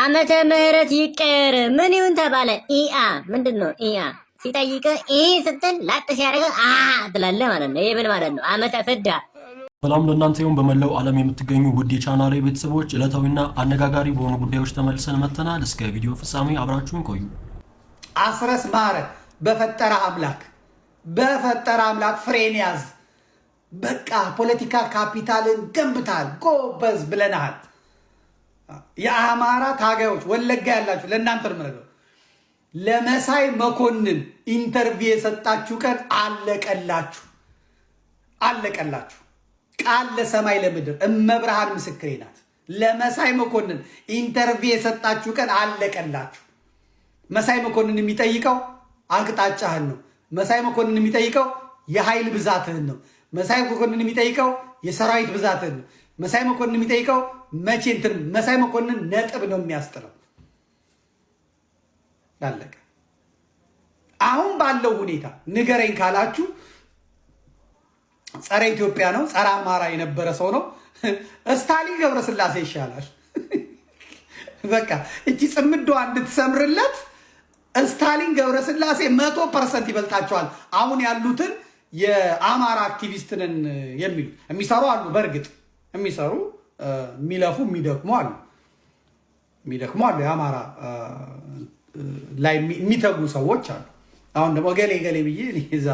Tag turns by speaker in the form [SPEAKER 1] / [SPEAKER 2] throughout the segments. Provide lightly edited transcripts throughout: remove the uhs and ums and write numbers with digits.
[SPEAKER 1] ዓመተ ምህረት ይቀር ምን ይሁን ተባለ። ኢአ ምንድነው? ኢአ ሲጠይቅ ስትል ላጥ ሲያደርግ ትላለህ ማለት ነው። ይሄ ምን ማለት ነው? ዓመተ ፍዳ።
[SPEAKER 2] ሰላም ለእናንተ ይሁን። በመላው ዓለም የምትገኙ ውድ የቻናሌ ቤተሰቦች ዕለታዊና አነጋጋሪ በሆኑ ጉዳዮች ተመልሰን መጥተናል። እስከ ቪዲዮ ፍጻሜ አብራችሁን ቆዩ።
[SPEAKER 3] አስረስ ማረ በፈጠረ አምላክ ፍሬን ያዝ። በቃ ፖለቲካ ካፒታልን ገንብታል፣ ጎበዝ ብለናል። የአማራ ታጋዮች ወለጋ ያላችሁ ለእናንተ ነው። ለመሳይ መኮንን ኢንተርቪው የሰጣችሁ ቀን አለቀላችሁ። ቃል ለሰማይ ለምድር እመብርሃን ምስክሬ ናት። ለመሳይ መኮንን ኢንተርቪው የሰጣችሁ ቀን አለቀላችሁ። መሳይ መኮንን የሚጠይቀው አቅጣጫህን ነው። መሳይ መኮንን የሚጠይቀው የኃይል ብዛትህን ነው። መሳይ መኮንን የሚጠይቀው የሰራዊት ብዛትህን ነው። መሳይ መኮንን የሚጠይቀው መቼ እንትን መሳይ መኮንን ነጥብ ነው የሚያስጥለው። ያለቀ። አሁን ባለው ሁኔታ ንገረኝ ካላችሁ ጸረ ኢትዮጵያ ነው፣ ጸረ አማራ የነበረ ሰው ነው። ስታሊን ገብረስላሴ ይሻላል። በቃ እቺ ጽምዷ እንድትሰምርለት ስታሊን ገብረስላሴ 100% ይበልጣቸዋል። አሁን ያሉትን የአማራ አክቲቪስትንን የሚሉ የሚሰሩ አሉ። በእርግጥ የሚሰሩ የሚለፉ የሚደክሙ አሉ። የአማራ ላይ የሚተጉ ሰዎች አሉ። አሁን ደግሞ ገሌ ብዬ እዛ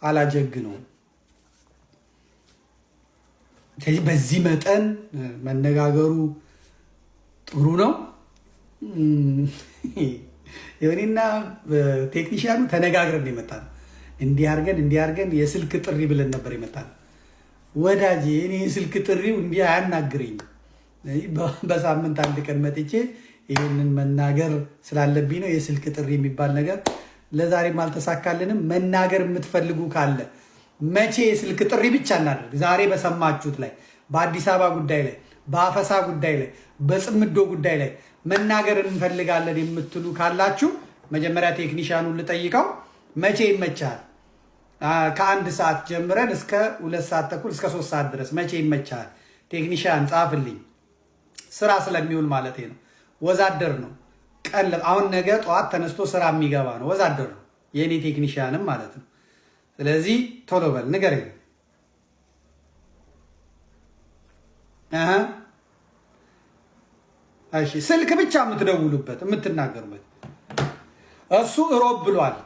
[SPEAKER 3] አላጀግ ነው። ስለዚህ በዚህ መጠን መነጋገሩ ጥሩ ነው። የኔና ቴክኒሽያኑ ተነጋግረን የመጣ ነው። እንዲህ አድርገን የስልክ ጥሪ ብለን ነበር የመጣ ነው። ወዳጄ እኔ የስልክ ጥሪው እንዲህ አያናግረኝ። በሳምንት አንድ ቀን መጥቼ ይህንን መናገር ስላለብኝ ነው። የስልክ ጥሪ የሚባል ነገር ለዛሬም አልተሳካልንም። መናገር የምትፈልጉ ካለ መቼ የስልክ ጥሪ ብቻ እናደርግ። ዛሬ በሰማችሁት ላይ በአዲስ አበባ ጉዳይ ላይ፣ በአፈሳ ጉዳይ ላይ፣ በጽምዶ ጉዳይ ላይ መናገር እንፈልጋለን የምትሉ ካላችሁ መጀመሪያ ቴክኒሻኑን ልጠይቀው። መቼ ይመቻል? ከ1 ሰዓት ጀምረን እስከ 2 ሰዓት ተኩል እስከ 3 ሰዓት ድረስ መቼ ይመቻል? ቴክኒሻን ጻፍልኝ። ስራ ስለሚውል ማለት ነው። ወዛደር ነው። አሁን ነገ ጠዋት ተነስቶ ስራ የሚገባ ነው። ወዛደር ነው የእኔ ቴክኒሻንም ማለት ነው። ስለዚህ ቶሎ በል ንገረኝ። እሺ ስልክ ብቻ የምትደውሉበት የምትናገሩበት። እሱ እሮብ ብሏል፣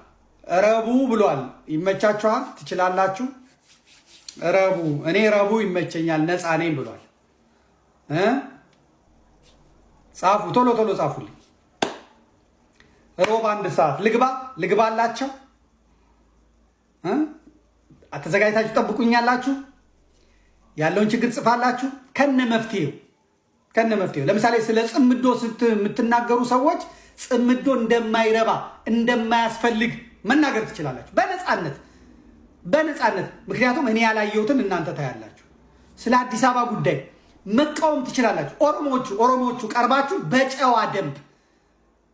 [SPEAKER 3] ረቡ ብሏል። ይመቻችኋል? ትችላላችሁ? ረቡ እኔ ረቡ ይመቸኛል፣ ነፃ ነኝ ብሏል። ጻፉ፣ ቶሎ ጻፉልኝ። ሮብ 1 ሰዓት ልግባላቸው። ተዘጋጅታችሁ ጠብቁኛላችሁ። ያለውን ችግር ጽፋላችሁ ከነ መፍትሄው። ለምሳሌ ስለ ጽምዶ የምትናገሩ ሰዎች ጽምዶ እንደማይረባ እንደማያስፈልግ መናገር ትችላላችሁ በነፃነት። ምክንያቱም እኔ ያላየሁትን እናንተ ታያላችሁ። ስለ አዲስ አበባ ጉዳይ መቃወም ትችላላችሁ። ኦሮሞዎቹ ቀርባችሁ በጨዋ ደንብ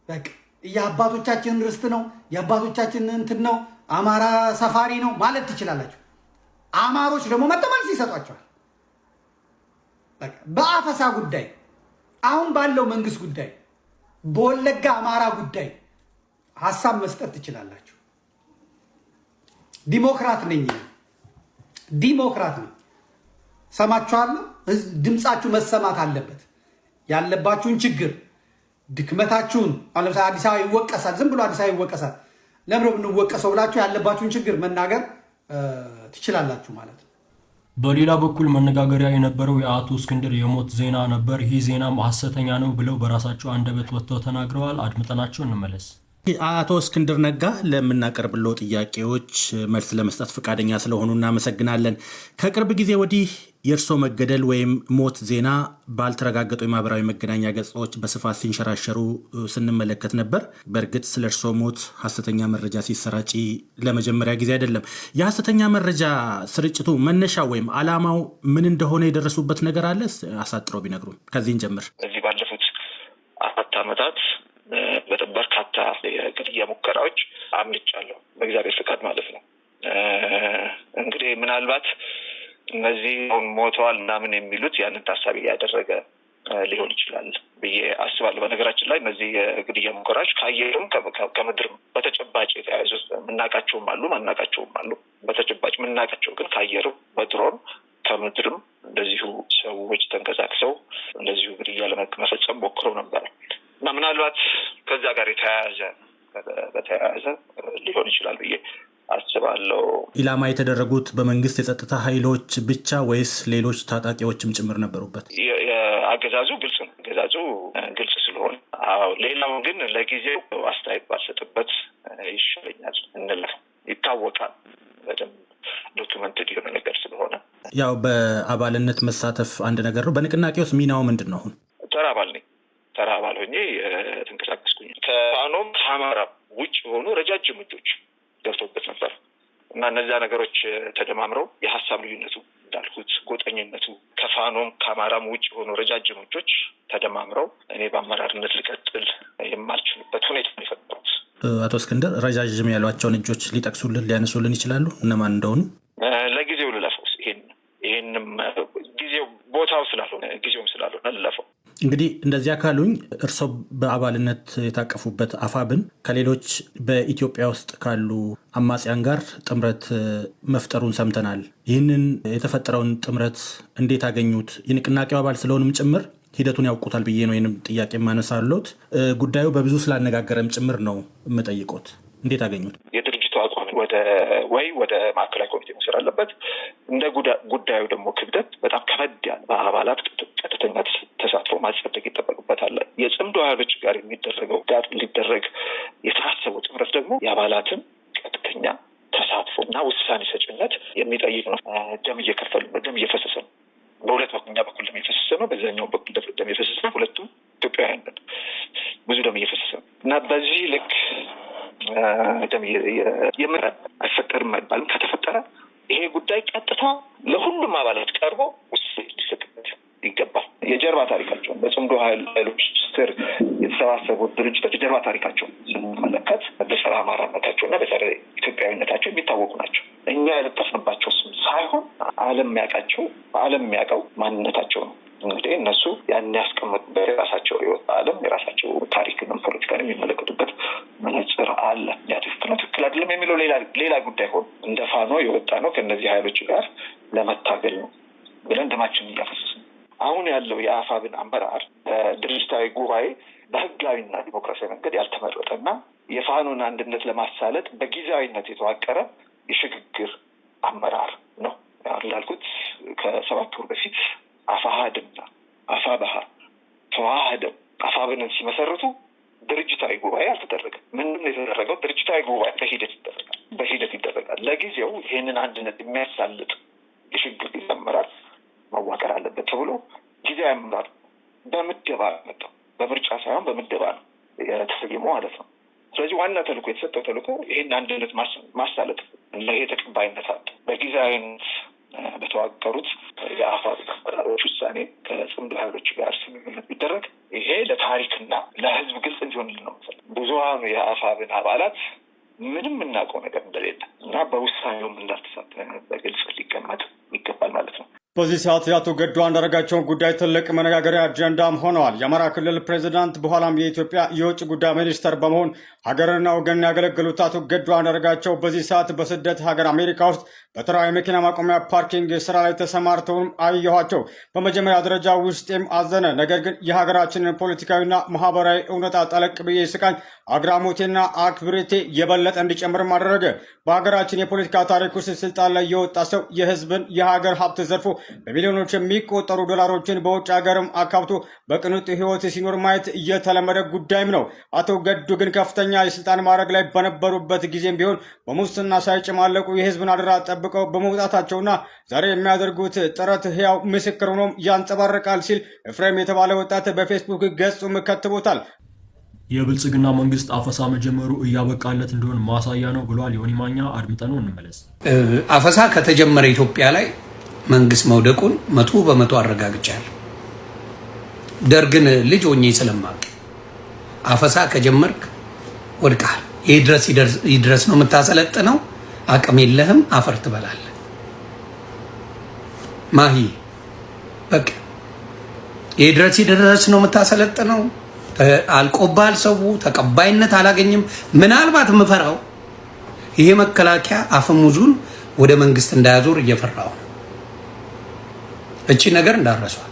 [SPEAKER 3] በቃ የአባቶቻችን ርስት ነው፣ የአባቶቻችን እንትን ነው፣ አማራ ሰፋሪ ነው ማለት ትችላላችሁ። አማሮች ደግሞ መልስ ይሰጧቸዋል። በአፈሳ ጉዳይ፣ አሁን ባለው መንግስት ጉዳይ፣ በወለጋ አማራ ጉዳይ ሀሳብ መስጠት ትችላላችሁ። ዲሞክራት ነኝ። ሰማችኋለሁ። ድምፃችሁ መሰማት አለበት። ያለባችሁን ችግር ድክመታችሁን፣ አሁን ለምሳሌ አዲስ አበባ ይወቀሳል። ዝም ብሎ አዲስ አበባ ይወቀሳል። ለምን ብንወቀሰው ብላችሁ ያለባችሁን ችግር መናገር ትችላላችሁ ማለት ነው።
[SPEAKER 2] በሌላ በኩል መነጋገሪያ የነበረው የአቶ እስክንድር የሞት ዜና ነበር። ይህ ዜናም ሐሰተኛ ነው ብለው በራሳቸው አንደበት ወጥተው ተናግረዋል። አድምጠናቸው እንመለስ።
[SPEAKER 4] አቶ እስክንድር ነጋ ለምናቀርብለው ጥያቄዎች መልስ ለመስጠት ፈቃደኛ ስለሆኑ እናመሰግናለን። ከቅርብ ጊዜ ወዲህ የእርሶ መገደል ወይም ሞት ዜና ባልተረጋገጡ የማህበራዊ መገናኛ ገጾች በስፋት ሲንሸራሸሩ ስንመለከት ነበር። በእርግጥ ስለ እርሶ ሞት ሐሰተኛ መረጃ ሲሰራጭ ለመጀመሪያ ጊዜ አይደለም። የሐሰተኛ መረጃ ስርጭቱ መነሻ ወይም ዓላማው ምን እንደሆነ የደረሱበት ነገር አለ? አሳጥረው ቢነግሩን። ከዚህን ጀምር።
[SPEAKER 5] እዚህ ባለፉት 4 ዓመታት በርካታ የግድያ ሙከራዎች አምልጫለሁ፣ በእግዚአብሔር ፍቃድ ማለት ነው። እንግዲህ ምናልባት እነዚህ ሞተዋል ምናምን የሚሉት ያንን ታሳቢ ያደረገ ሊሆን ይችላል ብዬ አስባለሁ። በነገራችን ላይ እነዚህ የግድያ ሙከራዎች ከአየርም ከምድርም በተጨባጭ የተያያዙ የምናውቃቸውም አሉ፣ ማናውቃቸውም አሉ። በተጨባጭ የምናውቃቸው ግን ከአየርም በድሮን ከምድርም እንደዚሁ ሰዎች ተንቀሳቅሰው እንደዚሁ ግድያ ለመፈጸም ሞክረው ነበረ እና ምናልባት ከዛ ጋር በተያያዘ ሊሆን ይችላል ብዬ አስባለሁ።
[SPEAKER 4] ኢላማ የተደረጉት በመንግስት የጸጥታ ኃይሎች ብቻ ወይስ ሌሎች ታጣቂዎችም ጭምር ነበሩበት?
[SPEAKER 5] አገዛዙ ግልጽ ስለሆነ፣ ሌላው ግን ለጊዜው አስተያየት ባልሰጥበት ይሻለኛል እንለፍ። ይታወቃል በደንብ ዶክመንትድ የሆነ ነገር ስለሆነ።
[SPEAKER 4] ያው በአባልነት መሳተፍ አንድ ነገር ነው። በንቅናቄ ውስጥ ሚናው ምንድን ነው? አሁን
[SPEAKER 5] ተራ አባል ሆኜ ተንቀሳቀስኩኝ። ከፋኖም ከአማራም ውጭ የሆኑ ረጃጅም እጆች ገብቶበት ነበር እና እነዚያ ነገሮች ተደማምረው የሀሳብ ልዩነቱ እንዳልኩት ጎጠኝነቱ ከፋኖም ከአማራም ውጭ የሆኑ ረጃጅም እጆች ተደማምረው እኔ በአመራርነት ልቀጥል የማልችልበት ሁኔታ ነው የፈጠሩት።
[SPEAKER 4] አቶ እስክንድር ረጃጅም ያሏቸውን እጆች ሊያነሱልን ይችላሉ? እነማን እንደሆኑ
[SPEAKER 5] ለጊዜው ልለፈው። ይህንም ጊዜው ቦታው ጊዜውም ስላልሆነ ልለፈው።
[SPEAKER 4] እንግዲህ እንደዚያ ካሉኝ እርስዎ በአባልነት የታቀፉበት አፋብን ከሌሎች በኢትዮጵያ ውስጥ ካሉ አማጽያን ጋር ጥምረት መፍጠሩን ሰምተናል። ይህንን የተፈጠረውን ጥምረት እንዴት አገኙት? የንቅናቄው አባል ስለሆኑም ጭምር ሂደቱን ያውቁታል ብዬ ነው ይህንም ጥያቄ የማነሳሎት። ጉዳዩ በብዙ ስላነጋገረም ጭምር ነው የምጠይቆት። እንዴት አገኙት?
[SPEAKER 5] የድርጅቱ አቋም ወደ ማዕከላዊ ኮሚቴ መውሰድ አለበት። እንደ ጉዳዩ ደግሞ ክብደት በጣም ከበድ ያለ በአባላት ቀጥተኛ ተሳትፎ ማጸደቅ ይጠበቅበታል። የጽምዶ ኃይሎች ጋር ሊደረግ የታሰበው ጥምረት ደግሞ የአባላትን ቀጥተኛ ተሳትፎ እና ውሳኔ ሰጭነት የሚጠይቅ ነው። ደም እየፈሰሰ ነው። በሁለት በኩል በኩል ደም እየፈሰሰ ነው፣ በዛኛው በኩል ደም እየፈሰሰ ነው። ሁለቱም ኢትዮጵያውያን ብዙ ደም እየፈሰሰ ነው እና በዚህ ልክ ደም አይፈጠርም አይባልም። ከተፈጠረ ይሄ ጉዳይ ቀጥታ ለሁሉም አባላት ቀርቦ ውሳኔ ሊሰጥበት ይገባል። የጀርባ ታሪካቸውን በጽምዶ ኃይሎች ስር የተሰባሰቡት ድርጅቶች የጀርባ ታሪካቸውን ስንመለከት በጸረ አማራነታቸው እና በጸረ ኢትዮጵያዊነታቸው የሚታወቁ ናቸው። እኛ የለጠፍንባቸው ስም ሳይሆን ዓለም የሚያውቀው ማንነታቸው ነው። እንግዲህ እነሱ ያን ያስቀመጡበት የራሳቸው ህይወት ዓለም የራሳቸው ታሪክንም ፖለቲካን የሚመለከቱበት መነጽር አለ። ያ ትክክል አይደለም የሚለው ሌላ ጉዳይ ሆኖ እንደ ፋኖ የወጣ ነው ከእነዚህ ኃይሎች ጋር ለመታገል ነው ብለን ደማችንን እያፈሰስን ነው። አሁን ያለው የአፋብን አመራር ድርጅታዊ ጉባኤ በህጋዊና ዲሞክራሲያዊ መንገድ ያልተመረጠና የፋኖን አንድነት ለማሳለጥ በጊዜያዊነት የተዋቀረ የሽግግር አመራር ነው። እንዳልኩት ከ7 ወር በፊት አፋሃድና አፋባሃ ተዋህደው አፋብንን ሲመሰርቱ ድርጅታዊ ጉባኤ አልተደረገም። ምንም የተደረገው ድርጅታዊ ጉባኤ በሂደት ይደረጋል። ለጊዜው ይህንን አንድነት የሚያሳልጥ የሽግግር ጊዜ አመራር መዋቀር አለበት ተብሎ ጊዜያዊ አመራር በምደባ መጣው። በምርጫ ሳይሆን በምደባ ነው የተሰየመው ማለት ነው። ስለዚህ ዋና ተልእኮ የተሰጠው ተልእኮ ይህን አንድነት ማሳለጥ እና ይሄ ተቀባይነት አለ። በጊዜያዊነት በተዋቀሩት የአፋብ አመራሮች ውሳኔ ከጽምዶ ኃይሎች ጋር ስምምነት ቢደረግ ይሄ ለታሪክና ለሕዝብ ግልጽ እንዲሆንልን ነው። ብዙሃኑ የአፋብን አባላት ምንም የምናውቀው ነገር እንደሌለ እና በውሳኔውም እንዳልተሳተፈ በግልጽ ሊቀመጥ ይገባል ማለት ነው።
[SPEAKER 6] በዚህ ሰዓት የአቶ ገዱ አንዳርጋቸውን ጉዳይ ትልቅ መነጋገሪያ አጀንዳም ሆነዋል። የአማራ ክልል ፕሬዚዳንት በኋላም የኢትዮጵያ የውጭ ጉዳይ ሚኒስተር በመሆን ሀገርና ወገንን ያገለግሉት አቶ ገዱ አንዳርጋቸው በዚህ ሰዓት በስደት ሀገር አሜሪካ ውስጥ በተራ የመኪና ማቆሚያ ፓርኪንግ ስራ ላይ ተሰማርተውም አየኋቸው። በመጀመሪያ ደረጃ ውስጤም አዘነ። ነገር ግን የሀገራችንን ፖለቲካዊና ማህበራዊ እውነታ ጠለቅ ብዬ ስቃኝ አግራሞቴና አክብሬቴ የበለጠ እንዲጨምርም አደረገ። በሀገራችን የፖለቲካ ታሪክ ውስጥ ስልጣን ላይ የወጣ ሰው የህዝብን የሀገር ሀብት ዘርፎ በሚሊዮኖች የሚቆጠሩ ዶላሮችን በውጭ ሀገርም አካብቶ በቅንጡ ህይወት ሲኖር ማየት እየተለመደ ጉዳይም ነው። አቶ ገዱ ግን ከፍተኛ የስልጣን ማዕረግ ላይ በነበሩበት ጊዜም ቢሆን በሙስና ሳይጨማለቁ የህዝብን አደራ ጠብቀው በመውጣታቸውና ዛሬ የሚያደርጉት ጥረት ህያው ምስክር ሆኖም ያንጸባርቃል ሲል ኤፍሬም የተባለ ወጣት በፌስቡክ ገጹም ከትቦታል።
[SPEAKER 2] የብልጽግና መንግስት አፈሳ መጀመሩ እያበቃለት እንደሆነ ማሳያ ነው ብሏል ዮኒ ማኛ። አድምጠነው እንመለስ።
[SPEAKER 7] አፈሳ ከተጀመረ ኢትዮጵያ ላይ መንግስት መውደቁን 100% አረጋግጫለሁ። ደርግን ልጅ ሆኜ ስለማቅ አፈሳ ከጀመርክ ወድቃል። ይድረስ ነው የምታሰለጥነው። አቅም የለህም፣ አፈር ትበላለህ። ማሂ በቃ ድረስ ነው የምታሰለጥነው። አልቆባል፣ ሰው ተቀባይነት አላገኝም። ምናልባት የምፈራው ይሄ መከላከያ አፈሙዙን ወደ መንግስት እንዳያዞር እየፈራው ነው። እቺ ነገር እንዳረሷት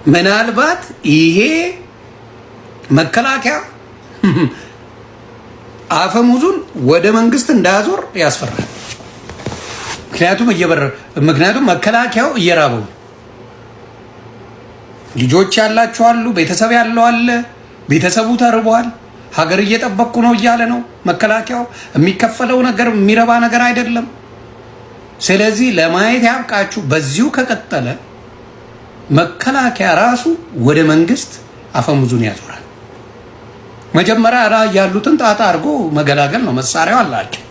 [SPEAKER 7] ምናልባት ይሄ መከላከያ አፈሙዙን ወደ መንግስት እንዳያዞር ያስፈራል። ምክንያቱም መከላከያው እየራበው ልጆች ያላቸው አሉ፣ ቤተሰብ ያለው አለ፣ ቤተሰቡ ተርቧል፣ ሀገር እየጠበቅኩ ነው እያለ ነው መከላከያው። የሚከፈለው ነገር የሚረባ ነገር አይደለም። ስለዚህ ለማየት ያብቃችሁ። በዚሁ ከቀጠለ መከላከያ ራሱ ወደ መንግስት አፈሙዙን ያዞራል። መጀመሪያ ያሉትን ጣጣ አድርጎ መገላገል ነው። መሳሪያው አላቸው።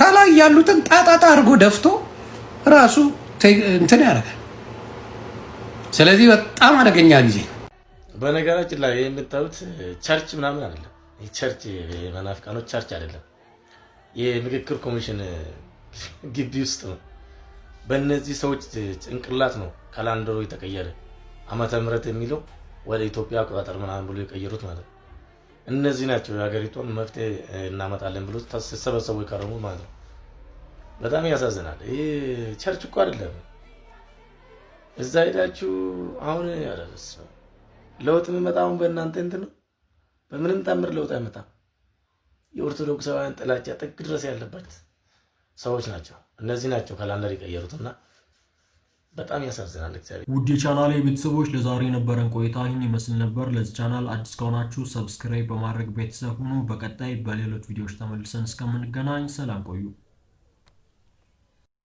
[SPEAKER 7] ከላይ ያሉትን ጣጣ አድርጎ ደፍቶ ራሱ እንትን ያደርጋል። ስለዚህ በጣም አደገኛ ጊዜ ነው።
[SPEAKER 8] በነገራችን ላይ የምታዩት ቸርች ምናምን አይደለም። ቸርች የመናፍቃኖች ቸርች አይደለም። የምክክር ኮሚሽን ግቢ ውስጥ ነው። በእነዚህ ሰዎች ጭንቅላት ነው ካላንደሩ የተቀየረ ዓመተ ምህረት የሚለው ወደ ኢትዮጵያ አቆጣጠር ምናምን ብሎ የቀየሩት ማለት ነው። እነዚህ ናቸው የሀገሪቷን መፍትሄ እናመጣለን ብሎ ተሰበሰቡ የቀረቡ ማለት ነው። በጣም ያሳዝናል። ይሄ ቸርች እኮ አይደለም። እዛ ሄዳችሁ አሁን ያደረስ ለውጥ የሚመጣውን በእናንተ እንትን ነው። በምንም ታምር ለውጥ አይመጣም። የኦርቶዶክሳውያን ጥላቻ ጥግ ድረስ ያለበት ሰዎች ናቸው። እነዚህ ናቸው ካላንደር የቀየሩትና በጣም ያሳዝናል። እግዚአብሔር
[SPEAKER 2] ውድ የቻናሌ ቤተሰቦች ለዛሬ የነበረን ቆይታ ይህን ይመስል ነበር። ለዚህ ቻናል አዲስ ከሆናችሁ ሰብስክራይብ በማድረግ ቤተሰብ ሁኑ። በቀጣይ በሌሎች ቪዲዮዎች ተመልሰን እስከምንገናኝ ሰላም ቆዩ።